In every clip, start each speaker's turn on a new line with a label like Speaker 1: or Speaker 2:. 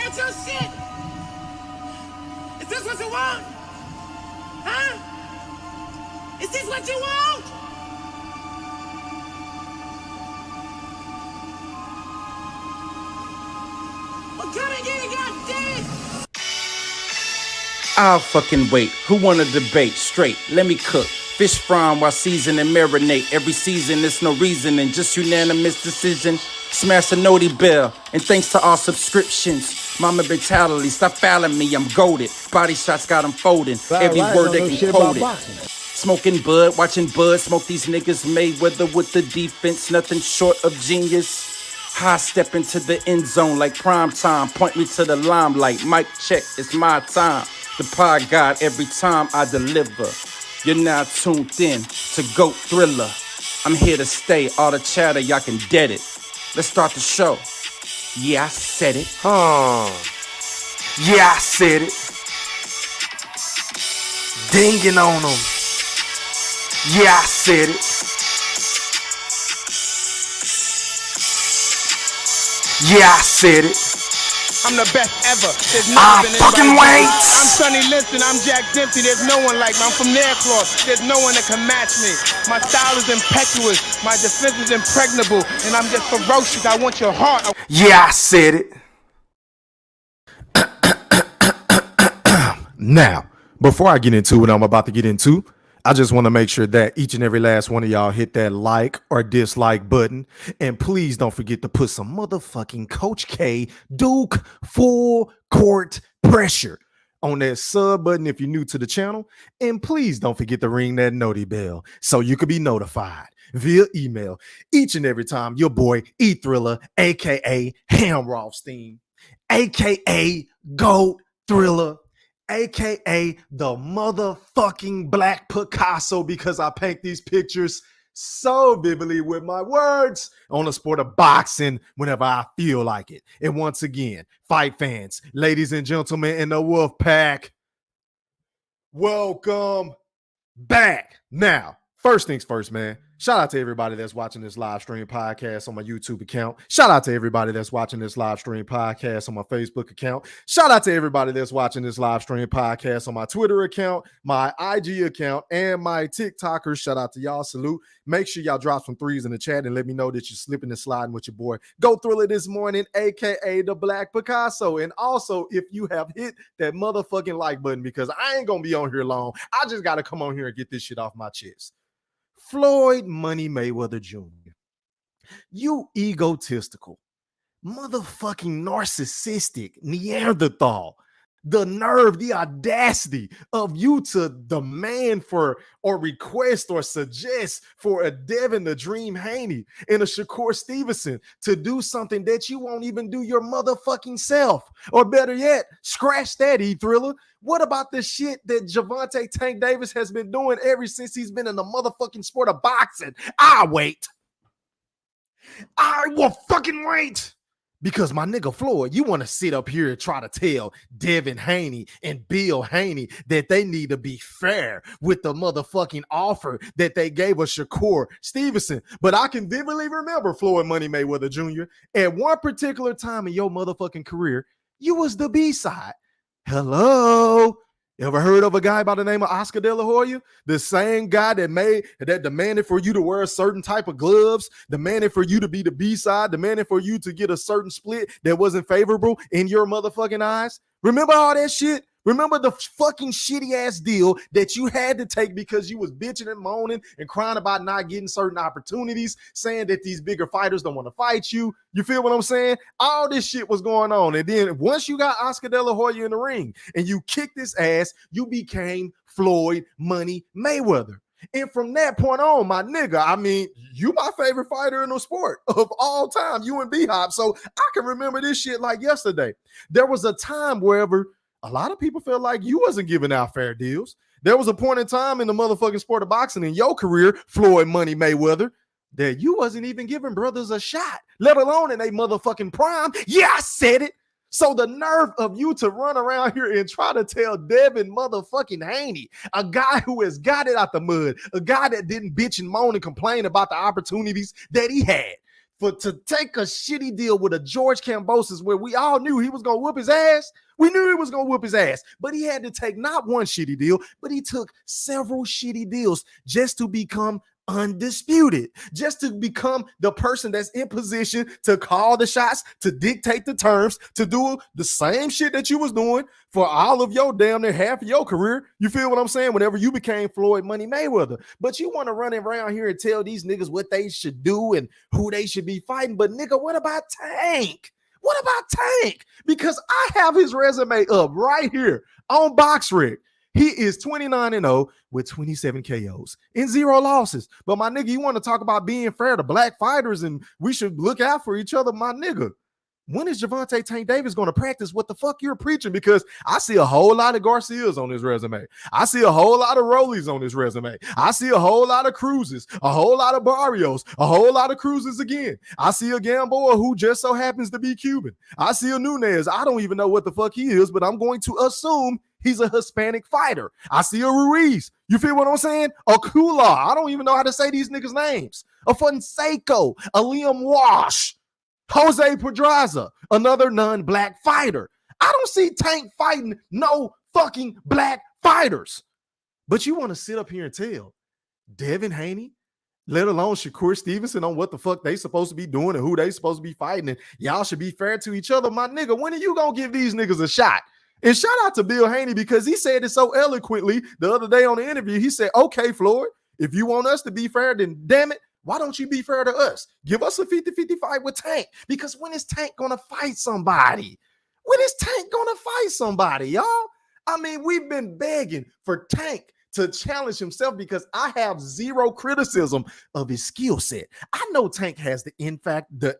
Speaker 1: at your shit. Is this what you want? Huh? Is this what you want? Well, come and get it, goddamn.
Speaker 2: I'll fucking wait. Who wanna debate? Straight, let me cook. Fish frying while season and marinate. Every season, there's no reasoning, just unanimous decision. Smash the noti bell, and thanks to all subscriptions. Mama brutality, stop fouling me, I'm goated. Body shots got them folding. Every word they can quote it. Smoking bud, watching bud, smoke these niggas Mayweather with the defense, nothing short of genius. High step into the end zone like prime time, point me to the limelight. Mic check, it's my time. The pod god every time I deliver. You're now tuned in to GOAT Thriller. I'm here to stay, all the chatter, y'all can dead it. Let's start the show. Yeah, I said it.
Speaker 3: Yeah, I said it. Dinging on them. Yeah, I said it. Yeah, I said it.
Speaker 1: I'm the best ever. There's
Speaker 3: I
Speaker 1: never been
Speaker 3: fucking
Speaker 1: anybody
Speaker 3: wait.
Speaker 1: better. I'm Sonny Liston. I'm Jack Dempsey. There's no one like me. I'm from Nairclaw. There's no one that can match me. My style is impetuous. My defense is impregnable. And I'm just ferocious. I want your heart.
Speaker 3: Yeah, I said it. Now, before I get into what I'm about to get into, I just want to make sure that each and every last one of y'all hit that like or dislike button. And please don't forget to put some motherfucking Coach K Duke full court pressure on that sub button if you're new to the channel. And please don't forget to ring that noti bell so you can be notified via email each and every time your boy E Thriller, aka Hamrothstein, aka GOAT Thriller, aka the motherfucking Black Picasso, because I paint these pictures so vividly with my words on the sport of boxing whenever I feel like it. And once again, fight fans, ladies and gentlemen in the Wolf Pack, welcome back. Now, first things first, man. Shout out to everybody that's watching this live stream podcast on my YouTube account. Shout out to everybody that's watching this live stream podcast on my Facebook account. Shout out to everybody that's watching this live stream podcast on my Twitter account, my IG account, and my TikTokers. Shout out to y'all. Salute. Make sure y'all drop some threes in the chat and let me know that you're slipping and sliding with your boy GOAT Thriller this morning, aka the Black Picasso. And also, if you have hit that motherfucking like button, because I ain't gonna be on here long, I just gotta come on here and get this shit off my chest. Floyd Money Mayweather Jr., you egotistical, motherfucking narcissistic Neanderthal, the nerve, the audacity of you to demand for or request or suggest for a Devin the Dream Haney and a Shakur Stevenson to do something that you won't even do your motherfucking self. Or better yet, scratch that, E-Thriller. What about the shit that Gervonta Tank Davis has been doing ever since he's been in the motherfucking sport of boxing? I wait. I will fucking wait. Because my nigga Floyd, you want to sit up here and try to tell Devin Haney and Bill Haney that they need to be fair with the motherfucking offer that they gave a Shakur Stevenson. But I can vividly remember, Floyd Money Mayweather Jr., at one particular time in your motherfucking career, you was the B-side. Hello? Ever heard of a guy by the name of Oscar De La Hoya? The same guy that demanded for you to wear a certain type of gloves, demanded for you to be the B-side, demanded for you to get a certain split that wasn't favorable in your motherfucking eyes? Remember all that shit? Remember the fucking shitty ass deal that you had to take because you was bitching and moaning and crying about not getting certain opportunities, saying that these bigger fighters don't want to fight you. You feel what I'm saying? All this shit was going on. And then once you got Oscar De La Hoya in the ring and you kicked his ass, you became Floyd Money Mayweather. And from that point on, my nigga, I mean, you my favorite fighter in the sport of all time, you and B-Hop. So I can remember this shit like yesterday. There was a time wherever a lot of people felt like you wasn't giving out fair deals. There was a point in time in the motherfucking sport of boxing in your career, Floyd Money Mayweather, that you wasn't even giving brothers a shot, let alone in a motherfucking prime. Yeah, I said it. So the nerve of you to run around here and try to tell Devin motherfucking Haney, a guy who has got it out the mud, a guy that didn't bitch and moan and complain about the opportunities that he had. to take a shitty deal with a George Kambosos where we all knew he was going to whoop his ass. We knew he was going to whoop his ass, but he had to take not one shitty deal, but he took several shitty deals just to become undisputed, just to become the person that's in position to call the shots, to dictate the terms, to do the same shit that you was doing for all of your damn near half of your career. You feel what I'm saying? Whenever you became Floyd Money Mayweather. But you want to run around here and tell these niggas what they should do and who they should be fighting. But nigga, what about Tank? What about Tank? Because I have his resume up right here on BoxRec. He is 29-0 with 27 KOs and 0 losses. But my nigga, you want to talk about being fair to black fighters and we should look out for each other, my nigga. When is Gervonta Tank Davis going to practice what the fuck you're preaching? Because I see a whole lot of Garcias on his resume. I see a whole lot of Rollies on his resume. I see a whole lot of Cruzes, a whole lot of Barrios, a whole lot of Cruzes again. I see a Gamboa who just so happens to be Cuban. I see a Nunez. I don't even know what the fuck he is, but I'm going to assume he's a Hispanic fighter. I see a Ruiz. You feel what I'm saying? A Kula. I don't even know how to say these niggas' names. A Fonseca. A Liam Walsh. Jose Pedraza, another non-black fighter. I don't see Tank fighting no fucking black fighters. But you want to sit up here and tell Devin Haney, let alone Shakur Stevenson, on what the fuck they supposed to be doing and who they supposed to be fighting, and y'all should be fair to each other. My nigga, when are you going to give these niggas a shot? And shout out to Bill Haney because he said it so eloquently the other day on the interview. He said, okay, Floyd, if you want us to be fair, then damn it, why don't you be fair to us? Give us a 50-50 fight with Tank. Because when is Tank going to fight somebody? When is Tank going to fight somebody, y'all? I mean, we've been begging for Tank to challenge himself because I have zero criticism of his skill set. I know Tank has the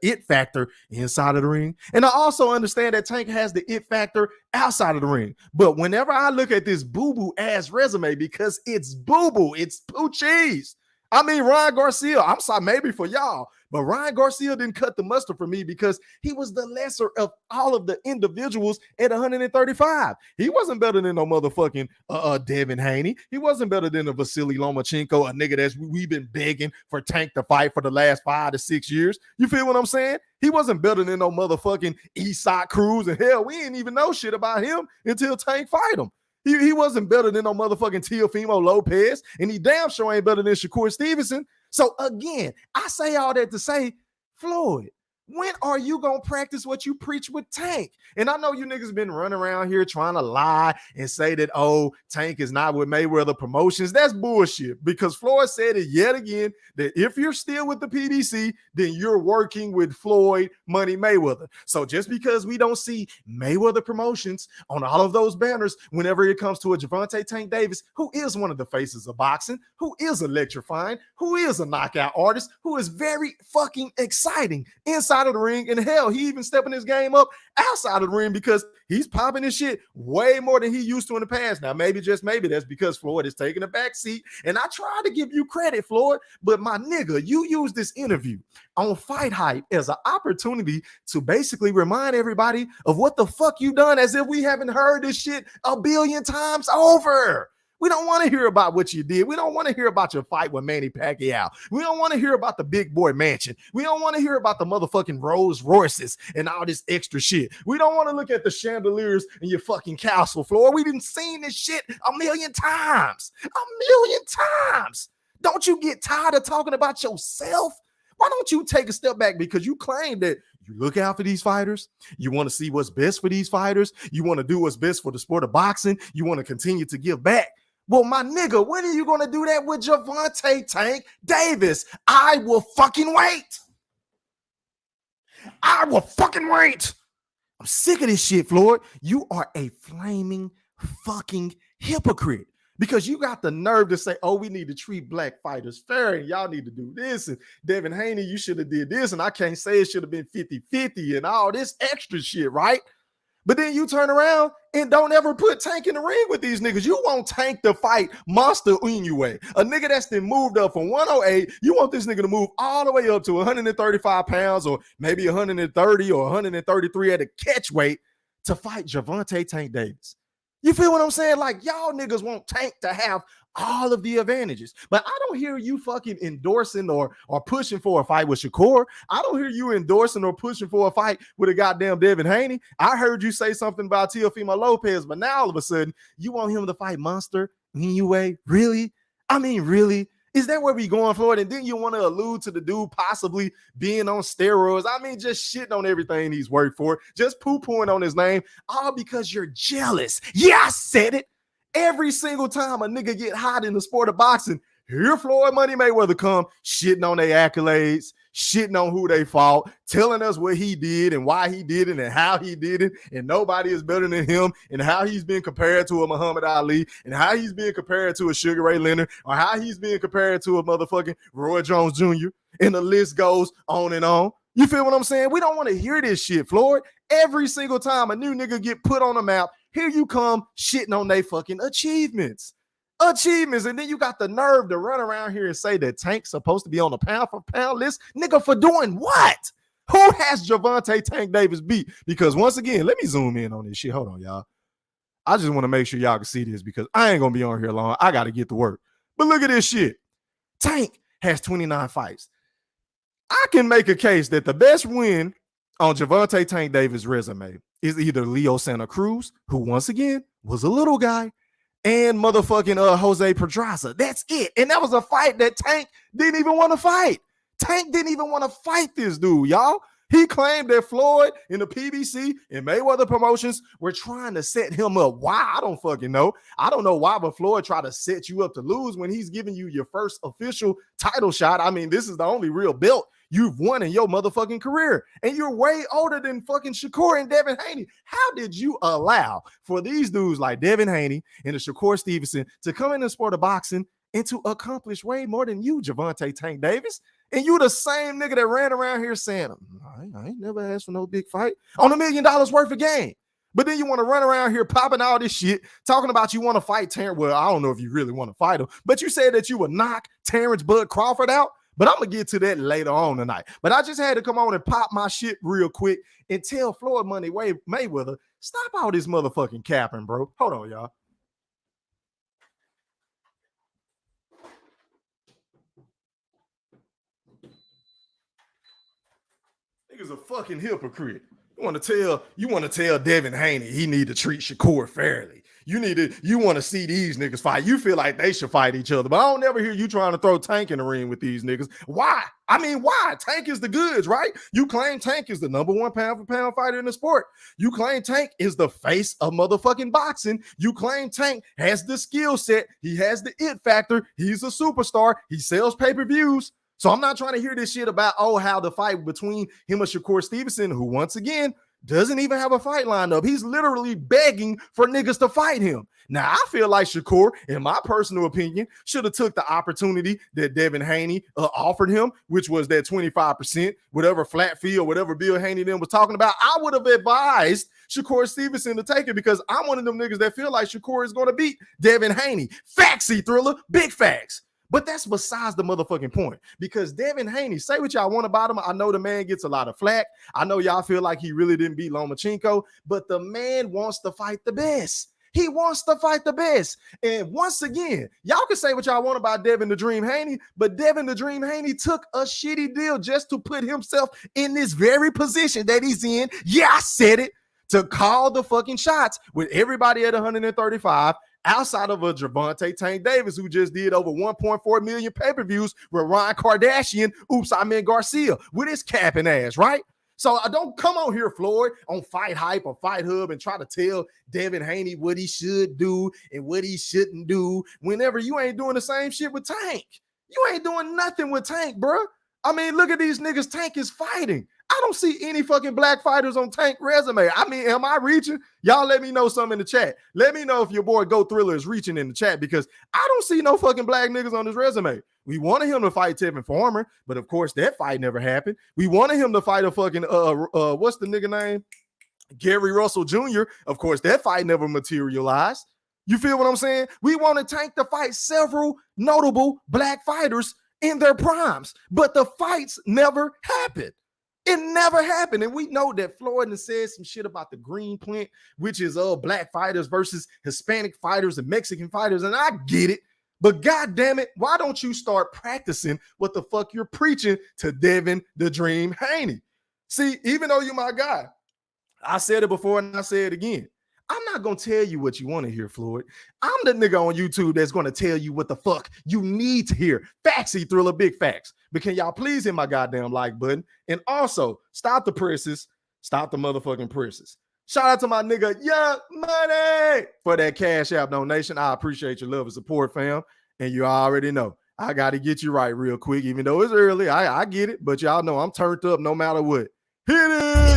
Speaker 3: it factor inside of the ring. And I also understand that Tank has the it factor outside of the ring. But whenever I look at this boo-boo ass resume, because it's boo-boo, it's poo cheese. I mean, Ryan Garcia, I'm sorry, maybe for y'all, but Ryan Garcia didn't cut the mustard for me because he was the lesser of all of the individuals at 135. He wasn't better than no motherfucking Devin Haney. He wasn't better than a Vasily Lomachenko, a nigga that's we've been begging for Tank to fight for the last 5 to 6 years. You feel what I'm saying? He wasn't better than no motherfucking Eastside Cruz, and hell, we didn't even know shit about him until Tank fight him. He wasn't better than no motherfucking Teofimo Lopez, and he damn sure ain't better than Shakur Stevenson. So again, I say all that to say, Floyd, when are you going to practice what you preach with Tank? And I know you niggas been running around here trying to lie and say that, oh, Tank is not with Mayweather Promotions. That's bullshit because Floyd said it yet again that if you're still with the PBC, then you're working with Floyd Money Mayweather. So just because we don't see Mayweather Promotions on all of those banners whenever it comes to a Gervonta Tank Davis, who is one of the faces of boxing, who is electrifying, who is a knockout artist, who is very fucking exciting inside of the ring, and hell, he even stepping his game up outside of the ring because he's popping his shit way more than he used to in the past. Now, maybe, just maybe, that's because Floyd is taking a back seat, and I try to give you credit, Floyd, but my nigga, you use this interview on Fight Hype as an opportunity to basically remind everybody of what the fuck you done, as if we haven't heard this shit a billion times over. We don't want to hear about what you did. We don't want to hear about your fight with Manny Pacquiao. We don't want to hear about the big boy mansion. We don't want to hear about the motherfucking Rolls Royces and all this extra shit. We don't want to look at the chandeliers in your fucking castle floor. We didn't seen this shit a million times. A million times. Don't you get tired of talking about yourself? Why don't you take a step back? Because you claim that you look out for these fighters. You want to see what's best for these fighters. You want to do what's best for the sport of boxing. You want to continue to give back. Well, my nigga, when are you going to do that with Gervonta Tank Davis? I will fucking wait. I will fucking wait. I'm sick of this shit, Floyd. You are a flaming fucking hypocrite because you got the nerve to say, oh, we need to treat black fighters fair and y'all need to do this. And Devin Haney, you should have did this. And I can't say it should have been 50-50 and all this extra shit, right? But then you turn around and don't ever put Tank in the ring with these niggas. You want Tank to fight Monster Inoue, a nigga that's been moved up from 108. You want this nigga to move all the way up to 135 pounds or maybe 130 or 133 at a catch weight to fight Gervonta Tank Davis. You feel what I'm saying? Like, y'all niggas want Tank to have all of the advantages. But I don't hear you fucking endorsing or pushing for a fight with Shakur. I don't hear you endorsing or pushing for a fight with a goddamn Devin Haney. I heard you say something about Teofimo Lopez, but now all of a sudden you want him to fight Monster anyway? Really? I mean, really? Is that where we going, Floyd? And then you want to allude to the dude possibly being on steroids. I mean, just shitting on everything he's worked for, just poo-pooing on his name, all because you're jealous. Yeah, I said it. Every single time a nigga get hot in the sport of boxing, here Floyd Money Mayweather come shitting on their accolades, shitting on who they fought, telling us what he did and why he did it and how he did it, and nobody is better than him, and how he's been compared to a Muhammad Ali, and how he's being compared to a Sugar Ray Leonard, or how he's being compared to a motherfucking Roy Jones Jr., and the list goes on and on. You feel what I'm saying? We don't want to hear this shit, Floyd. Every single time a new nigga get put on the map, here you come shitting on their fucking achievements. And then you got the nerve to run around here and say that Tank's supposed to be on the pound for pound list. Nigga, for doing what? Who has Gervonta Tank Davis beat? Because once again, let me zoom in on this shit. Hold on, y'all. I just want to make sure y'all can see this because I ain't going to be on here long. I got to get to work. But look at this shit. Tank has 29 fights. I can make a case that the best win on Gervonta Tank Davis' resume is either Leo Santa Cruz, who once again was a little guy, and motherfucking Jose Pedraza. That's it. And that was a fight that Tank didn't even want to fight. Tank didn't even want to fight this dude, y'all. He claimed that Floyd and the PBC and Mayweather Promotions were trying to set him up. Why? I don't fucking know. I don't know why, but Floyd tried to set you up to lose when he's giving you your first official title shot. I mean, this is the only real belt you've won in your motherfucking career. And you're way older than fucking Shakur and Devin Haney. How did you allow for these dudes like Devin Haney and the Shakur Stevenson to come in the sport of boxing and to accomplish way more than you, Gervonta Tank Davis? And you the same nigga that ran around here saying, I ain't never asked for no big fight on $1 million worth of game. But then you want to run around here popping all this shit, talking about you want to fight Terrence. Well, I don't know if you really want to fight him, but you said that you would knock Terrence Bud Crawford out. But I'm going to get to that later on tonight. But I just had to come on and pop my shit real quick and tell Floyd Money Mayweather, stop all this motherfucking capping, bro. Hold on, y'all. Nigga's a fucking hypocrite. You want to tell Devin Haney he need to treat Shakur fairly. You want to see these niggas fight. You feel like they should fight each other. But I don't never hear you trying to throw Tank in the ring with these niggas. Why? I mean, why? Tank is the goods, right? You claim Tank is the #1 pound for pound fighter in the sport. You claim Tank is the face of motherfucking boxing. You claim Tank has the skill set. He has the it factor. He's a superstar. He sells pay-per-views. So I'm not trying to hear this shit about, how the fight between him and Shakur Stevenson, who once again doesn't even have a fight lined up. He's literally begging for niggas to fight him. Now, I feel like Shakur, in my personal opinion, should have took the opportunity that Devin Haney offered him, which was that 25%, whatever flat fee or whatever Bill Haney then was talking about. I would have advised Shakur Stevenson to take it because I'm one of them niggas that feel like Shakur is going to beat Devin Haney. Faxy Thriller, big facts. But that's besides the motherfucking point because Devin Haney, say what y'all want about him. I know the man gets a lot of flack. I know y'all feel like he really didn't beat Lomachenko, but the man wants to fight the best. He wants to fight the best. And once again, y'all can say what y'all want about Devin the Dream Haney, but Devin the Dream Haney took a shitty deal just to put himself in this very position that he's in. Yeah, I said it. To call the fucking shots with everybody at 135. Outside of a Gervonta Tank Davis, who just did over 1.4 million pay-per-views with Ryan Kardashian, Garcia, with his capping ass, right? So I don't come on here, Floyd, on Fight Hype or Fight Hub and try to tell Devin Haney what he should do and what he shouldn't do whenever you ain't doing the same shit with Tank. You ain't doing nothing with Tank, bro. I mean, look at these niggas Tank is fighting. I don't see any fucking black fighters on Tank resume. I mean, am I reaching? Y'all let me know something in the chat. Let me know if your boy Go Thriller is reaching in the chat because I don't see no fucking black niggas on his resume. We wanted him to fight Tevin Farmer, but of course that fight never happened. We wanted him to fight a fucking, what's the nigga name? Gary Russell Jr. Of course, that fight never materialized. You feel what I'm saying? We wanted Tank to fight several notable black fighters in their primes, but the fights never happened. It never happened. And we know that Floyd has said some shit about the green print, which is black fighters versus Hispanic fighters and Mexican fighters. And I get it. But God damn it, why don't you start practicing what the fuck you're preaching to Devin the Dream Haney? See, even though you're my guy, I said it before and I say it again. I'm not going to tell you what you want to hear, Floyd. I'm the nigga on YouTube that's going to tell you what the fuck you need to hear. Factsy Thriller, big facts. But can y'all please hit my goddamn like button? And also, stop the presses. Stop the motherfucking presses. Shout out to my nigga Young Money for that Cash App donation. I appreciate your love and support, fam. And you already know, I got to get you right real quick, even though it's early. I get it, but y'all know I'm turned up no matter what. Hit it!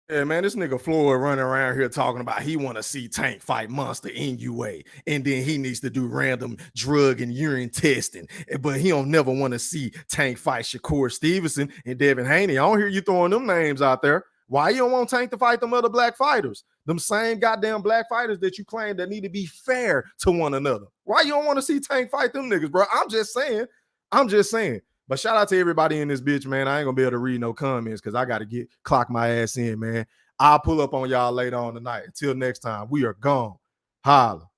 Speaker 3: Yeah, man, this nigga Floyd running around here talking about he want to see Tank fight Monster NUA, and then he needs to do random drug and urine testing, but he don't never want to see Tank fight Shakur Stevenson and Devin Haney. I don't hear you throwing them names out there. Why you don't want Tank to fight them other black fighters? Them same goddamn black fighters that you claim that need to be fair to one another. Why you don't want to see Tank fight them niggas, bro? I'm just saying. But shout out to everybody in this bitch, man. I ain't gonna be able to read no comments because I gotta clock my ass in, man. I'll pull up on y'all later on tonight. Until next time, we are gone. Holla.